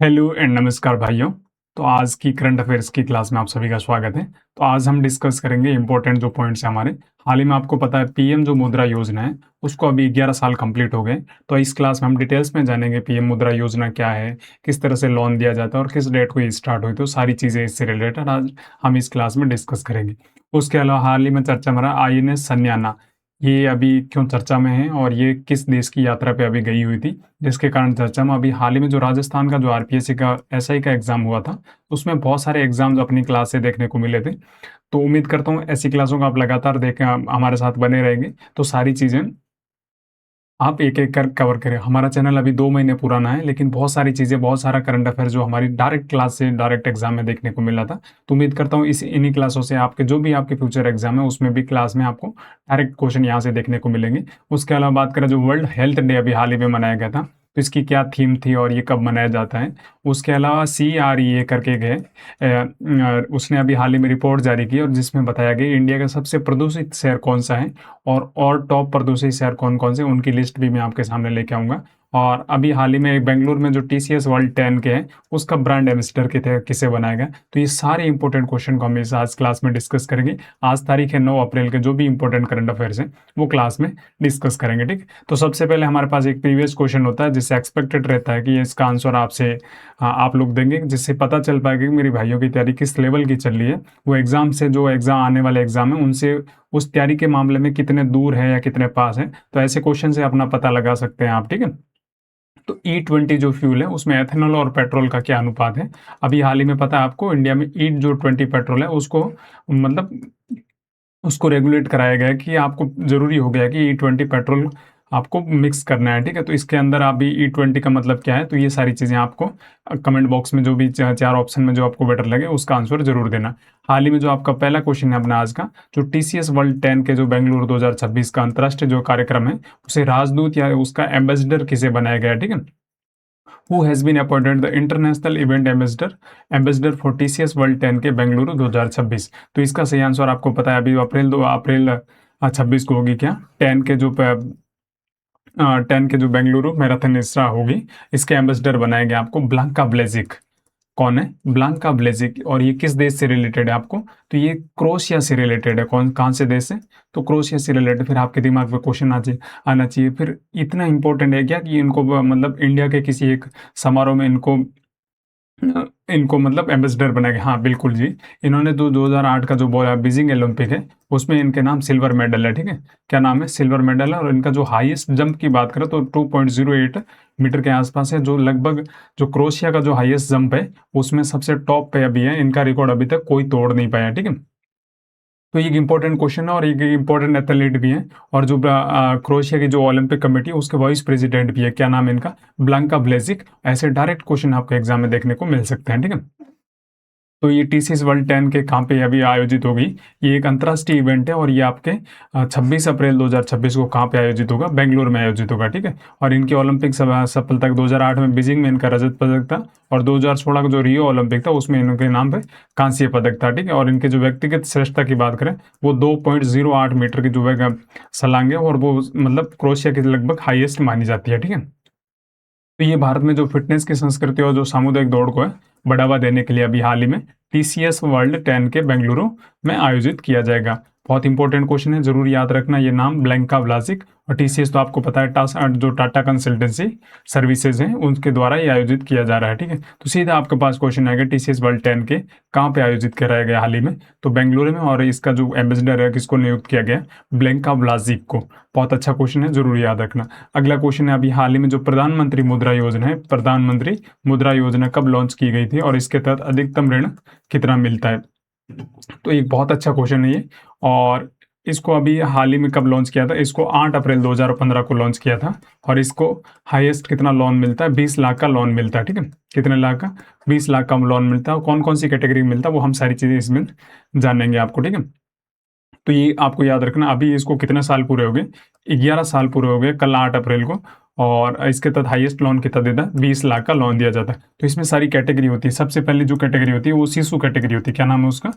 Hello and नमस्कार भाइयों। तो आज की करंट अफेयर्स की क्लास में आप सभी का स्वागत है। तो आज हम डिस्कस करेंगे इंपॉर्टेंट जो पॉइंट्स हैं हमारे। हाल ही में आपको पता है पीएम जो मुद्रा योजना है उसको अभी 11 साल कंप्लीट हो गए। तो इस क्लास में हम डिटेल्स में जानेंगे पीएम मुद्रा योजना क्या है, किस तरह से लोन दिया जाता है और किस डेट को ये स्टार्ट हुई। तो सारी चीज़ें इससे रिलेटेड आज हम इस क्लास में डिस्कस करेंगे। उसके अलावा हाल ही में चर्चा में रहा आईएनएस सन्याना, ये अभी क्यों चर्चा में है और ये किस देश की यात्रा पे अभी गई हुई थी, जिसके कारण चर्चा में। अभी हाल ही में जो राजस्थान का जो आरपीएससी का एसआई का एग्जाम हुआ था उसमें बहुत सारे एग्जाम्स अपनी क्लास से देखने को मिले थे। तो उम्मीद करता हूँ ऐसी क्लासों को आप लगातार देखें, हमारे साथ बने रहेंगे तो सारी चीज़ें आप एक एक कर कवर करें। हमारा चैनल अभी 2 महीने पुराना है लेकिन बहुत सारी चीज़ें, बहुत सारा करंट अफेयर जो हमारी डायरेक्ट क्लास से डायरेक्ट एग्जाम में देखने को मिला था। तो उम्मीद करता हूँ इस इन्हीं क्लासों से आपके जो भी आपके फ्यूचर एग्जाम है उसमें भी क्लास में आपको डायरेक्ट क्वेश्चन यहाँ से देखने को मिलेंगे। उसके अलावा बात करें जो वर्ल्ड हेल्थ डे अभी हाल ही में मनाया गया था, तो इसकी क्या थीम थी और ये कब मनाया जाता है। उसके अलावा CREA करके गए, उसने अभी हाल ही में रिपोर्ट जारी की और जिसमें बताया गया इंडिया का सबसे प्रदूषित शहर कौन सा है और टॉप प्रदूषित शहर कौन कौन से, उनकी लिस्ट भी मैं आपके सामने लेके आऊँगा। और अभी हाल ही में एक बेंगलुरु में जो TCS वर्ल्ड 10 के हैं उसका ब्रांड एम्बेसडर किसे बनाया गया। तो ये सारे इंपॉर्टेंट क्वेश्चन को हम इस आज क्लास में डिस्कस करेंगे। आज तारीख है 9 अप्रैल के, जो भी इंपॉर्टेंट करंट अफेयर्स हैं वो क्लास में डिस्कस करेंगे, ठीक। तो सबसे पहले हमारे पास एक प्रीवियस क्वेश्चन होता है जिससे एक्सपेक्टेड रहता है कि इसका आंसर आपसे आप लोग देंगे, जिससे पता चल पाएगा कि मेरी भाइयों की तैयारी किस लेवल की चल रही है। वो एग्जाम से जो एग्जाम आने वाले एग्जाम है उनसे उस तैयारी के मामले में कितने दूर है या कितने पास है। तो ऐसे क्वेश्चन से अपना पता लगा सकते हैं आप, ठीक है। तो E20 जो फ्यूल है उसमें एथेनॉल और पेट्रोल का क्या अनुपात है। अभी हाल ही में पता है आपको इंडिया में E20 पेट्रोल है उसको मतलब उसको रेगुलेट कराया गया है कि आपको जरूरी हो गया है कि E20 पेट्रोल आपको मिक्स करना है, ठीक है। तो इसके अंदर आप भी E20 का मतलब क्या है, तो ये सारी चीज़ें आपको कमेंट बॉक्स में जो भी चार ऑप्शन में जो आपको बेटर लगे उसका आंसर जरूर देना। हाल ही में जो आपका पहला क्वेश्चन है अपना आज का, जो TCS वर्ल्ड 10 के जो बेंगलुरु 2026 का अंतर्राष्ट्रीय जो कार्यक्रम है उसे राजदूत या उसका एम्बेसडर किसे बनाया गया है, ठीक है। Who has been appointed the international event ambassador for TCS world 10 के बेंगलुरु 2026। तो इसका सही आंसर आपको पता है अभी अप्रैल 26 को होगी क्या, 10 के जो बेंगलुरु मैराथन इसरा होगी, इसके एम्बेसडर बनाए गए आपको ब्लांका ब्लेजिक। कौन है ब्लांका ब्लेजिक और ये किस देश से रिलेटेड है आपको, तो ये क्रोशिया से रिलेटेड है। कौन कहाँ से देश है, तो क्रोशिया से रिलेटेड। फिर आपके दिमाग में क्वेश्चन आना चाहिए फिर इतना इंपॉर्टेंट है क्या कि इनको मतलब इंडिया के किसी एक समारोह में इनको मतलब एम्बेसडर बनाया गया। हाँ बिल्कुल जी, इन्होंने 2008 का जो बोला बीजिंग ओलंपिक है उसमें इनके नाम सिल्वर मेडल है, ठीक है। क्या नाम है, सिल्वर मेडल है। और इनका जो हाईएस्ट जंप की बात करें तो 2.08 मीटर के आसपास है, जो लगभग जो क्रोशिया का जो हाईएस्ट जंप है उसमें सबसे टॉप पे अभी है। इनका रिकॉर्ड अभी तक कोई तोड़ नहीं पाया, ठीक है। तो ये एक इंपॉर्टेंट क्वेश्चन है और एक इंपॉर्टेंट एथलीट भी है। और जो क्रोएशिया की जो ओलंपिक कमेटी है उसके वाइस प्रेसिडेंट भी है। क्या नाम है इनका, ब्लांका ब्लेजिक। ऐसे डायरेक्ट क्वेश्चन आपको एग्जाम में देखने को मिल सकते हैं, ठीक है। तो ये TCS वर्ल्ड 10 के कहाँ पे अभी आयोजित होगी, ये एक अंतर्राष्ट्रीय इवेंट है और ये आपके 26 अप्रैल 2026 को कहाँ पे आयोजित होगा, बेंगलुरु में आयोजित होगा, ठीक है। और इनकी ओलंपिक सफलता 2008 में बीजिंग में इनका रजत पदक था और 2016 का जो रियो ओलंपिक था उसमें इनके नाम पे कांस्य पदक था, ठीक है। और इनके जो व्यक्तिगत श्रेष्ठता की बात करें वो 2.08 मीटर की जो छलांग है और वो मतलब क्रोएशिया की लगभग हाईएस्ट मानी जाती है, ठीक है। तो ये भारत में जो फिटनेस की संस्कृति और जो सामुदायिक दौड़ को है बढ़ावा देने के लिए अभी हाल ही में TCS वर्ल्ड 10 के बेंगलुरु में आयोजित किया जाएगा। बहुत इंपॉर्टेंट क्वेश्चन है, जरूर याद रखना ये नाम ब्लैंका ब्लाजिक। और TCS तो आपको पता है जो टाटा कंसल्टेंसी सर्विसेज हैं उनके द्वारा ये आयोजित किया जा रहा है, ठीक है। तो सीधा आपके पास क्वेश्चन आएगा TCS वर्ल्ड 10 के कहाँ पे आयोजित कराया गया हाल ही में, तो बेंगलुरु में। और इसका जो एम्बेसडर है किसको नियुक्त किया गया, ब्लैंका ब्लाजिक को। बहुत अच्छा क्वेश्चन है, जरूर याद रखना। अगला क्वेश्चन है अभी हाल ही में जो प्रधानमंत्री मुद्रा योजना है, प्रधानमंत्री मुद्रा योजना कब लॉन्च की गई थी और इसके तहत अधिकतम ऋण कितना मिलता है। तो एक बहुत अच्छा क्वेश्चन है ये। और इसको अभी हाल ही में कब लॉन्च किया था, इसको 8 अप्रैल 2015 को लॉन्च किया था। और इसको हाईएस्ट कितना लोन मिलता है, 20 लाख का लोन मिलता है, ठीक है। कितने लाख का, 20 लाख का लोन मिलता है। और कौन कौन सी कैटेगरी में मिलता है वो हम सारी चीजें इसमें जानेंगे आपको, ठीक है। तो ये आपको याद रखना, अभी इसको कितने साल पूरे हो गए, 11 साल पूरे हो गए कल 8 अप्रैल को। और इसके तहत हाईएस्ट लोन कितना देता है, 20 लाख का लोन दिया जाता है। तो इसमें सारी कैटेगरी होती है। सबसे पहले जो कैटेगरी होती है वो शिशु कैटेगरी होती है। क्या नाम है उसका,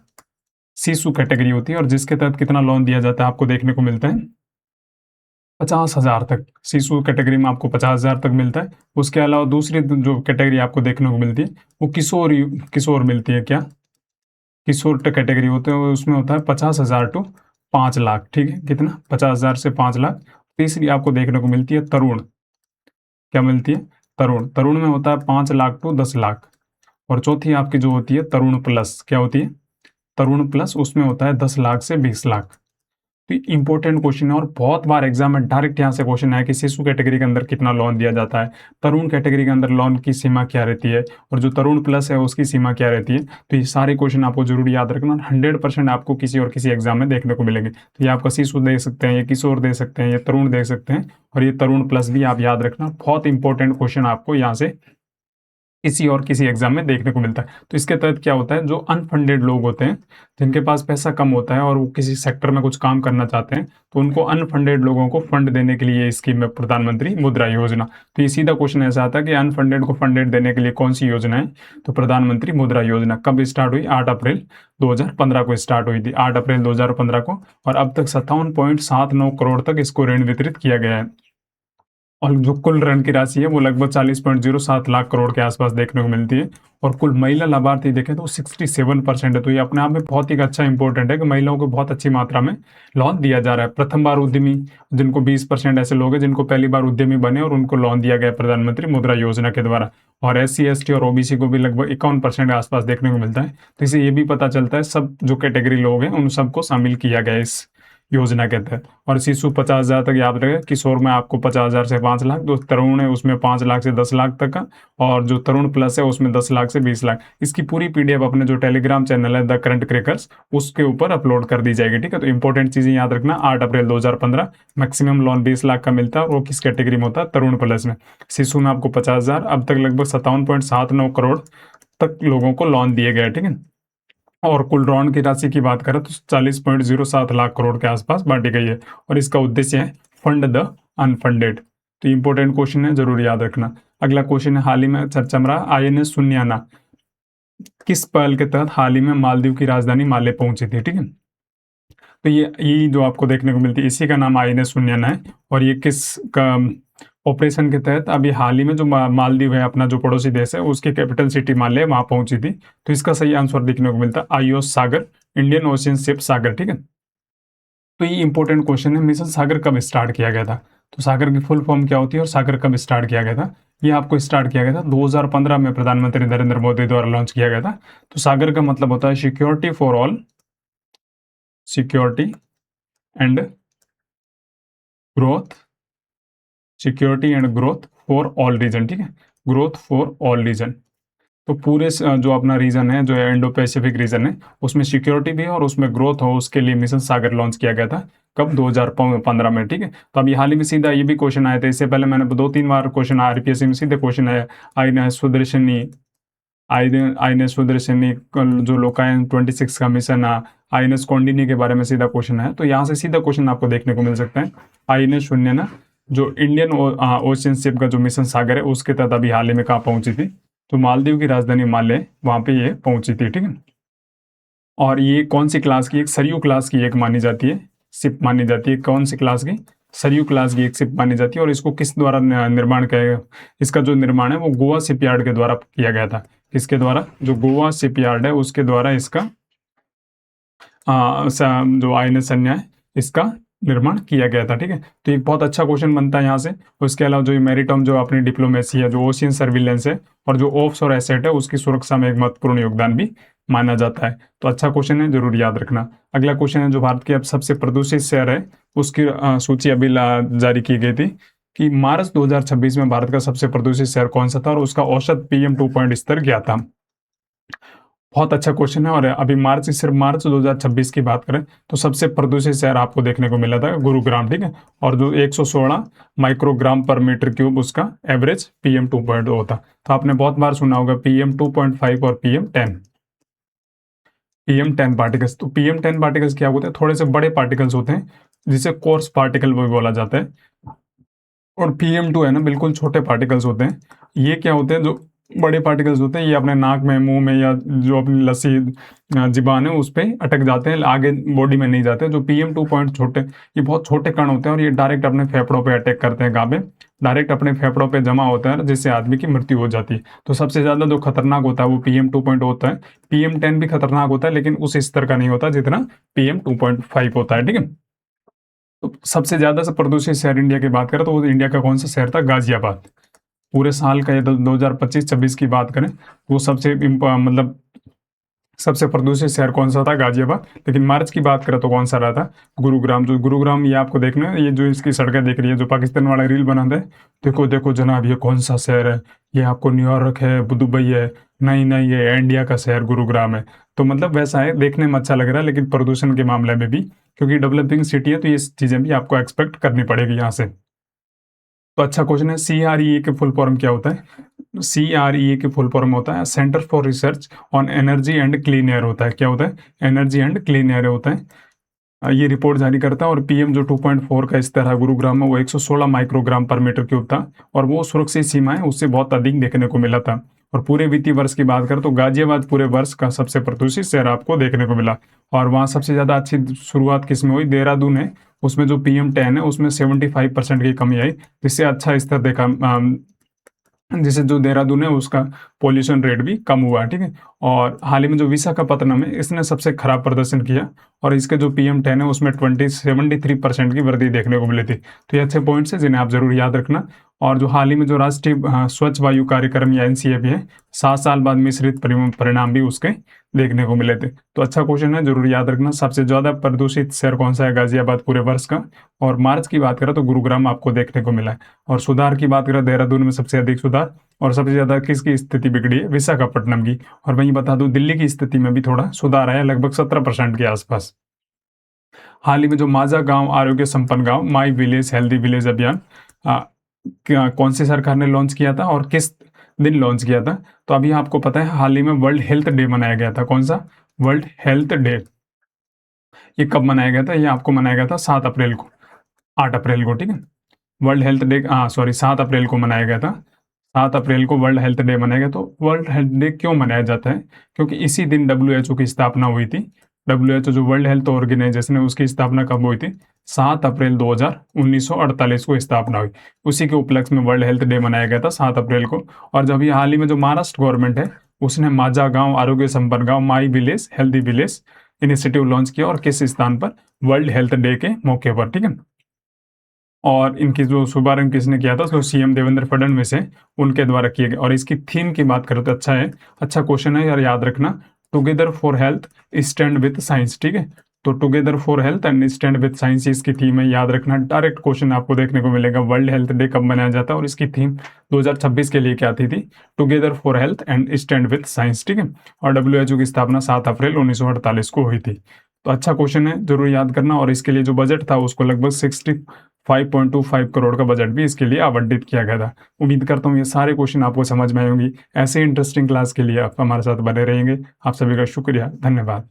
शिशु कैटेगरी होती है। और जिसके तहत कितना लोन दिया जाता है आपको देखने को मिलता है, 50,000 तक शिशु कैटेगरी में आपको 50,000 तक मिलता है। उसके अलावा दूसरी जो कैटेगरी आपको देखने को मिलती है वो किशोर मिलती है। क्या किशोर कैटेगरी होते हैं उसमें होता है 50,000 टू 5 लाख, ठीक है, कितना 50,000 से 5 लाख। तीसरी आपको देखने को मिलती है तरुण। क्या मिलती है? तरुण में होता है 5 लाख टू 10 लाख। और चौथी आपकी जो होती है तरुण प्लस, क्या होती है? तरुण प्लस, उसमें होता है 10 लाख से 20 लाख। तो इंपॉर्टेंट क्वेश्चन है और बहुत बार एग्जाम में डायरेक्ट यहाँ से क्वेश्चन आया कि शिशु कैटेगरी के अंदर कितना लोन दिया जाता है, तरुण कैटेगरी के अंदर लोन की सीमा क्या रहती है, और जो तरुण प्लस है उसकी सीमा क्या रहती है। तो ये सारे क्वेश्चन आपको जरूर याद रखना। 100% आपको किसी और किसी एग्जाम में देखने को मिलेंगे। तो ये आपका शिशु दे सकते हैं, ये किशोर दे सकते हैं, ये तरुण दे सकते हैं, और ये तरुण प्लस भी आप याद रखना। बहुत इंपॉर्टेंट क्वेश्चन आपको यहाँ से किसी और किसी एग्जाम में देखने को मिलता है। तो इसके तहत क्या होता है, जो अनफंडेड लोग होते हैं, जिनके पास पैसा कम होता है और वो किसी सेक्टर में कुछ काम करना चाहते हैं, तो उनको अनफंडेड लोगों को फंड देने के लिए ये स्कीम है प्रधानमंत्री मुद्रा योजना। तो ये सीधा क्वेश्चन ऐसा आता है कि अनफंडेड को फंडेड देने के लिए कौन सी योजना है? तो प्रधानमंत्री मुद्रा योजना। कब स्टार्ट हुई? 8 अप्रैल 2015 को स्टार्ट हुई थी, 8 अप्रैल 2015 को। और अब तक 57.79 करोड़ तक इसको ऋण वितरित किया गया है। और जो कुल ऋण की राशि है वो लगभग 40.07 लाख करोड़ के आसपास देखने को मिलती है। और कुल महिला लाभार्थी देखें तो 67% है। तो ये अपने आप में बहुत ही अच्छा इंपॉर्टेंट है कि महिलाओं को बहुत अच्छी मात्रा में लोन दिया जा रहा है। प्रथम बार उद्यमी जिनको 20% ऐसे लोग हैं जिनको पहली बार उद्यमी बने और उनको लोन दिया गया प्रधानमंत्री मुद्रा योजना के द्वारा। और SC ST और OBC को भी लगभग 51% के आसपास देखने को मिलता है। तो इसे ये भी पता चलता है सब जो कैटेगरी लोग हैं उन सबको शामिल किया गया है इस योजना के तहत। और शिशु 50,000 तक याद रखें, किशोर में आपको 50,000 से 5 लाख, जो तरुण है उसमें 5 लाख से 10 लाख तक का, और जो तरुण प्लस है उसमें 10 लाख से 20 लाख। इसकी पूरी PDF अपने जो टेलीग्राम चैनल है द करंट क्रैकर्स उसके ऊपर अपलोड कर दी जाएगी, ठीक है। तो इंपॉर्टेंट चीजें याद रखना। 8 अप्रैल 2015 मैक्सिमम लोन 20 लाख का मिलता है और वो किस कैटेगरी में होता है? तरुण प्लस में। शिशु में आपको 50,000, अब तक लगभग 57.79 करोड़ तक लोगों को लोन दिए गए, ठीक है। और कुल ऋण की राशि की बात करें तो 40.07 लाख करोड़ के आसपास बांटी गई है। और इसका उद्देश्य है फंड द अनफंडेड। तो इंपॉर्टेंट क्वेश्चन है, जरूर याद रखना। अगला क्वेश्चन है, हाल ही में चर्चा में रहा INS सुन्याना किस पहल के तहत हाल ही में मालदीव की राजधानी माले पहुंची थी, ठीक है। तो ये जो आपको देखने को मिलती है इसी का नाम INS सुन्याना है। और ये किस का ऑपरेशन के तहत अभी हाल ही में जो मालदीव है अपना जो पड़ोसी देश है उसकी कैपिटल सिटी माले वहां पहुंची थी। तो इसका सही आंसर देखने को मिलता है IOS सागर, इंडियन ओशियन शिप सागर, ठीक है। तो ये इंपॉर्टेंट क्वेश्चन है, मिशन सागर कब स्टार्ट किया गया था? तो सागर की फुल फॉर्म क्या होती है और सागर कब स्टार्ट किया गया था? ये आपको स्टार्ट किया गया था 2015 में प्रधानमंत्री नरेंद्र मोदी द्वारा लॉन्च किया गया था। तो सागर का मतलब होता है security for all, security and growth, security and growth for all region, ठीक है, ग्रोथ फॉर ऑल रीजन। तो पूरे जो अपना रीजन है जो इंडो पैसिफिक रीजन है उसमें सिक्योरिटी भी है और उसमें ग्रोथ हो, उसके लिए मिशन सागर लॉन्च किया गया था। कब? 2015 में, ठीक है। तो अभी हाल ही में सीधा ये भी क्वेश्चन आए थे, इससे पहले मैंने 2-3 बार क्वेश्चन RPSC में सीधे क्वेश्चन आया। INS सुदर्शनी, INS सुदर्शनी जो लोकायन 26 का मिशन है, INS कौंडिन्य के बारे में सीधा क्वेश्चन है। तो यहाँ से सीधा क्वेश्चन आपको देखने को मिल सकता है। INS शून्य ना जो इंडियन ओशियन शिप का जो मिशन सागर है उसके तहत अभी हाल ही में कहाँ पहुंची थी? तो मालदीव की राजधानी माले, वहां पे ये पहुंची थी, ठीक है। और ये कौन सी क्लास की? एक सरयू क्लास की एक मानी जाती है, शिप मानी जाती है। कौन सी क्लास की? सरयू क्लास की एक शिप मानी जाती है। और इसको किस द्वारा निर्माण किया गया? इसका जो निर्माण है वो गोवा शिपयार्ड के द्वारा किया गया था। किसके द्वारा? जो गोवा शिपयार्ड है उसके द्वारा इसका जो INS सन्या है इसका निर्माण किया गया था, ठीक है। तो एक बहुत अच्छा क्वेश्चन बनता है यहाँ से। उसके अलावा जो मैरीटाइम जो अपनी डिप्लोमेसी है, जो ओशियन सर्विलेंस है और जो ऑफशोर एसेट है उसकी सुरक्षा में एक महत्वपूर्ण योगदान भी माना जाता है। तो अच्छा क्वेश्चन है, जरूर याद रखना। अगला क्वेश्चन है, जो भारत के अब सबसे प्रदूषित शहर है उसकी सूची अभी जारी की गई थी कि मार्च 2026 में भारत का सबसे प्रदूषित शहर कौन सा था और उसका औसत PM2 स्तर क्या था। बहुत अच्छा क्वेश्चन है। और अभी सिर्फ मार्च 2026 की बात करें तो सबसे प्रदूषित शहर आपको देखने को मिला था गुरुग्राम, ठीक है। और जो 116 माइक्रोग्राम पर मीटर क्यूब उसका एवरेज PM2 होता। तो आपने बहुत बार सुना होगा PM2.5 और PM10 पार्टिकल्स। तो PM10 पार्टिकल्स क्या होते हैं? थोड़े से बड़े पार्टिकल्स होते हैं जिसे कोर्स पार्टिकल भी बोला जाता है। और PM2 है ना, बिल्कुल छोटे पार्टिकल्स होते हैं। ये क्या होते हैं? जो बड़े पार्टिकल्स होते हैं ये अपने नाक में, मुंह में, या जो अपनी लस्सी ज़ुबान है उस पे अटक जाते हैं, आगे बॉडी में नहीं जाते। जो PM2 पॉइंट छोटे, ये बहुत छोटे कण होते हैं और ये डायरेक्ट अपने फेफड़ों पे अटैक करते हैं। कहाँ पे? डायरेक्ट अपने फेफड़ों पे जमा होता है, जिससे आदमी की मृत्यु हो जाती है। तो सबसे ज़्यादा जो खतरनाक होता है वो PM2 पॉइंट होता है। PM10 भी खतरनाक होता है, लेकिन उस स्तर का नहीं होता जितना PM2.5 होता है। ठीक है। तो सबसे ज़्यादा से प्रदूषित शहर इंडिया की बात करें तो वो इंडिया का कौन सा शहर था? गाजियाबाद। पूरे साल का ये 2025-26 की बात करें, वो सबसे मतलब सबसे प्रदूषित शहर कौन सा था? गाजियाबाद। लेकिन मार्च की बात करें तो कौन सा रहा था? गुरुग्राम। जो गुरुग्राम, ये आपको देखना है, ये जो इसकी सड़कें देख रही है, जो पाकिस्तान वाला रील बनाते हैं, देखो देखो जनाब ये कौन सा शहर है, ये आपको न्यूयॉर्क है, दुबई है, नहीं नहीं ये इंडिया का शहर गुरुग्राम है। तो मतलब वैसा है, देखने में अच्छा लग रहा है, लेकिन प्रदूषण के मामले में भी, क्योंकि डेवलपिंग सिटी है तो ये चीज़ें भी आपको एक्सपेक्ट करनी पड़ेगी यहाँ से। तो अच्छा क्वेश्चन है, CREA के फुल फॉर्म क्या होता है? CREA के फुल फॉर्म होता है centre for research on energy and clean air होता है। क्या होता है? एनर्जी एंड क्लीन एयर होता है। ये रिपोर्ट जारी करता है। और PM जो 2.4 का स्तर है गुरुग्राम में, वो 116 माइक्रोग्राम पर मीटर क्यूब था, और वो सुरक्षित सीमा है, उससे बहुत अधिक देखने को मिला था। और पूरे वित्तीय वर्ष की बात करें तो गाजियाबाद पूरे वर्ष का सबसे प्रदूषित शहर आपको देखने को मिला। और वहाँ सबसे ज़्यादा अच्छी शुरुआत किस में हुई? देहरादून है, उसमें जो PM10 है उसमें 75% की कमी आई, जिससे अच्छा स्तर देखा, जिससे जो देहरादून है उसका पॉल्यूशन रेट भी कम हुआ। ठीक है। और हाल ही में जो विशाखापत्तनम है, इसने सबसे खराब प्रदर्शन किया, और इसके जो PM10 है उसमें 73% की वृद्धि देखने को मिली थी। तो ये अच्छे पॉइंट्स हैं जिन्हें आप जरूर याद रखना। और जो हाल ही में जो राष्ट्रीय स्वच्छ वायु कार्यक्रम या NCAP है, 7 साल बाद मिश्रित परिणाम भी उसके देखने को मिले थे। तो अच्छा क्वेश्चन है, जरूर याद रखना। सबसे ज्यादा प्रदूषित शहर कौन सा है गाजियाबाद पूरे वर्ष का? और मार्च की बात करें तो गुरुग्राम आपको देखने को मिला है। और सुधार की बात करें, देहरादून में सबसे अधिक सुधार, और सबसे ज्यादा किसकी स्थिति बिगड़ी है? विशाखापट्टनम की। और वहीं बता दूं, दिल्ली की स्थिति में भी थोड़ा सुधार आया, लगभग 17% के आसपास। हाल ही में जो माझा गांव आरोग्य संपन्न गांव, माई विलेज हेल्दी विलेज अभियान कौन सी सरकार ने लॉन्च किया था और किस दिन लॉन्च किया था? तो अभी आपको पता है, हाल ही में वर्ल्ड हेल्थ डे मनाया गया था। कौन सा? World health day. ये कब मनाया गया था? ये आपको मनाया गया था 7 अप्रैल को, 8 अप्रैल को। ठीक है। वर्ल्ड हेल्थ डे, हाँ सॉरी, 7 अप्रैल को मनाया गया था। 7 अप्रैल को वर्ल्ड हेल्थ डे मनाया गया। तो वर्ल्ड हेल्थ डे क्यों मनाया जाता है? क्योंकि इसी दिन WHO की स्थापना हुई थी। WHO जो वर्ल्ड हेल्थ ऑर्गेनाइजेशन है, उसकी स्थापना कब हुई थी? 7 अप्रैल 1948 को स्थापना हुई। उसी के उपलक्ष्य में वर्ल्ड हेल्थ डे मनाया गया था 7 अप्रैल को। और जब ये हाल ही में जो महाराष्ट्र गवर्नमेंट है, उसने माझा गांव आरोग्य संपन्न गांव, my village healthy village initiative launch किया, और किस स्थान पर? वर्ल्ड हेल्थ डे के मौके पर। ठीक है। और इनकी जो शुभारंभ किसने किया था? तो CM देवेंद्र फडणवीस है, उनके द्वारा किए गए। और इसकी थीम की बात करें तो अच्छा है, अच्छा क्वेश्चन है यार, याद रखना। Together for health, stand with science. ठीक है। तो together for health and stand with science इसकी थीम है, याद रखना। डायरेक्ट क्वेश्चन आपको देखने को मिलेगा। वर्ल्ड हेल्थ डे कब मनाया जाता है और इसकी थीम 2026 के लिए क्या थी? Together for health and stand with science. ठीक है। और WHO की स्थापना 7 अप्रैल 1948 को हुई थी। तो अच्छा क्वेश्चन है, जरूर याद करना। और इसके लिए जो बजट था उसको लगभग 65.25 करोड़ का बजट भी इसके लिए आवंटित किया गया था। उम्मीद करता हूँ ये सारे क्वेश्चन आपको समझ में आए होंगी। ऐसे इंटरेस्टिंग क्लास के लिए आप हमारे साथ बने रहेंगे। आप सभी का शुक्रिया, धन्यवाद।